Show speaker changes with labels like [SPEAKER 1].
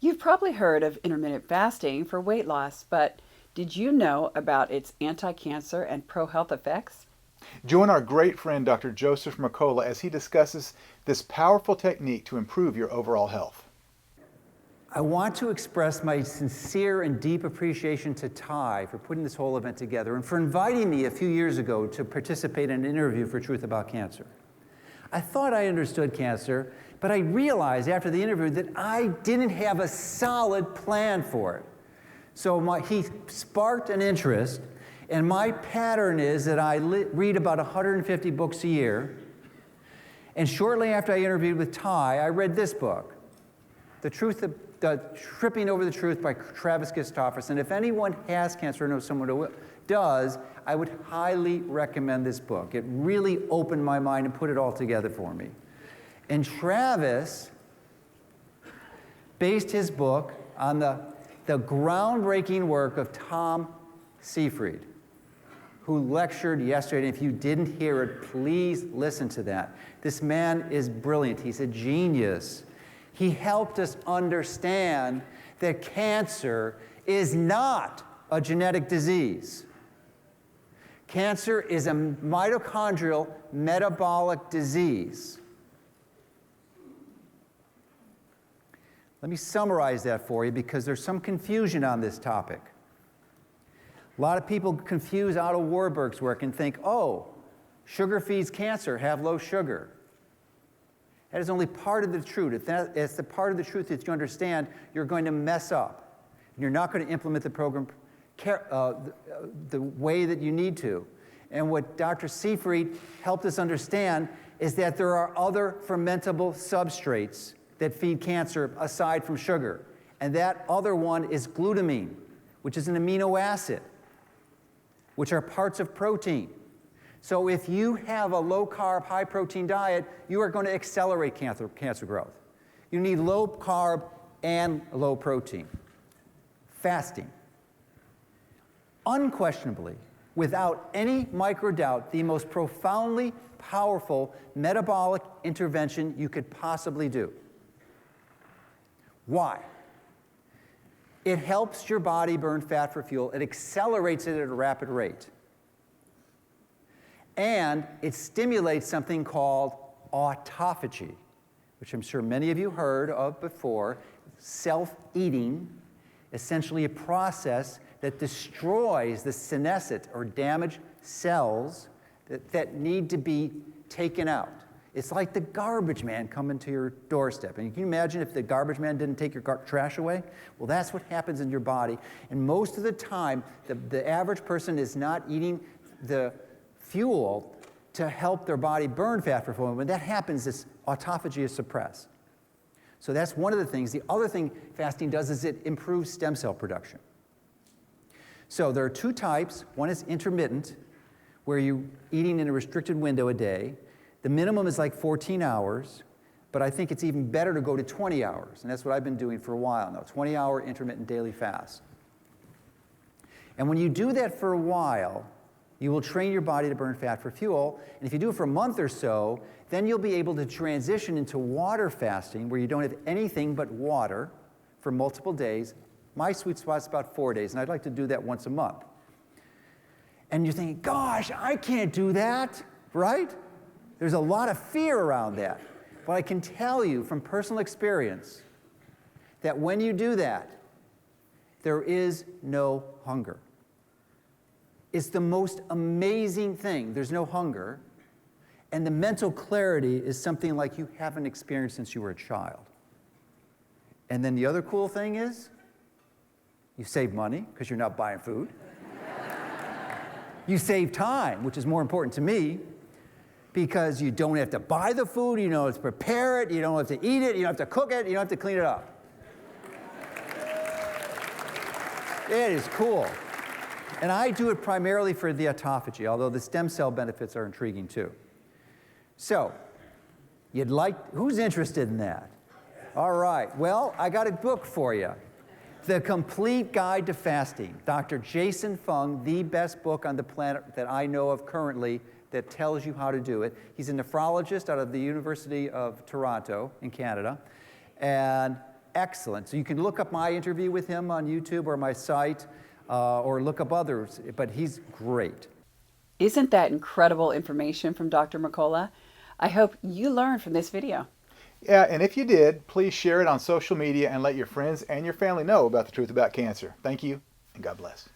[SPEAKER 1] You've probably heard of intermittent fasting for weight loss, but did you know about its anti-cancer and pro-health effects?
[SPEAKER 2] Join our great friend Dr. Joseph Mercola as he discusses this powerful technique to improve your overall health.
[SPEAKER 3] I want to express my sincere and deep appreciation to Ty for putting this whole event together and for inviting me a few years ago to participate in an interview for Truth About Cancer. I thought I understood cancer, but I realized after the interview that I didn't have a solid plan for it. So he sparked an interest, and my pattern is that I read about 150 books a year. And shortly after I interviewed with Ty, I read this book, Tripping Over the Truth by Travis Christofferson. And if anyone has cancer or knows someone who does, I would highly recommend this book. It really opened my mind and put it all together for me. And Travis based his book on the groundbreaking work of Tom Seyfried, who lectured yesterday. And if you didn't hear it, please listen to that. This man is brilliant. He's a genius. He helped us understand that cancer is not a genetic disease. Cancer is a mitochondrial metabolic disease. Let me summarize that for you because there's some confusion on this topic. A lot of people confuse Otto Warburg's work and think, oh, sugar feeds cancer, have low sugar. That is only part of the truth. If that's the part of the truth that you understand, you're going to mess up. You're not going to implement the program the way that you need to. And what Dr. Seyfried helped us understand is that there are other fermentable substrates that feed cancer aside from sugar. And that other one is glutamine, which is an amino acid, which are parts of protein. So if you have a low-carb, high-protein diet, you are going to accelerate cancer growth. You need low-carb and low-protein. Fasting. Unquestionably, without any micro-doubt, the most profoundly powerful metabolic intervention you could possibly do. Why? It helps your body burn fat for fuel. It accelerates it at a rapid rate. And it stimulates something called autophagy, which I'm sure many of you heard of before. Self-eating, essentially a process that destroys the senescent or damaged cells that need to be taken out. It's like the garbage man coming to your doorstep. And can you imagine if the garbage man didn't take your trash away? Well, that's what happens in your body. And most of the time, the average person is not eating the fuel to help their body burn fat for fuel. When that happens, this autophagy is suppressed. So that's one of the things. The other thing fasting does is it improves stem cell production. So there are two types. One is intermittent, where you're eating in a restricted window a day. The minimum is like 14 hours, but I think it's even better to go to 20 hours. And that's what I've been doing for a while now, 20-hour intermittent daily fast. And when you do that for a while, you will train your body to burn fat for fuel. And if you do it for a month or so, then you'll be able to transition into water fasting, where you don't have anything but water for multiple days. My sweet spot is about 4 days, and I'd like to do that once a month. And you're thinking, gosh, I can't do that, right? There's a lot of fear around that. But I can tell you from personal experience that when you do that, there is no hunger. It's the most amazing thing. There's no hunger. And the mental clarity is something like you haven't experienced since you were a child. And then the other cool thing is, you save money because you're not buying food. You save time, which is more important to me, because you don't have to buy the food, you don't have to prepare it, you don't have to eat it, you don't have to cook it, you don't have to clean it up. It is cool. And I do it primarily for the autophagy, although the stem cell benefits are intriguing too. So, who's interested in that? All right, well, I got a book for you. The Complete Guide to Fasting. Dr. Jason Fung, the best book on the planet that I know of currently that tells you how to do it. He's a nephrologist out of the University of Toronto in Canada. And excellent. So you can look up my interview with him on YouTube or my site, or look up others, but he's great.
[SPEAKER 1] Isn't that incredible information from Dr. Mercola? I hope you learned from this video.
[SPEAKER 2] Yeah, and if you did, please share it on social media and let your friends and your family know about the truth about cancer. Thank you, and God bless.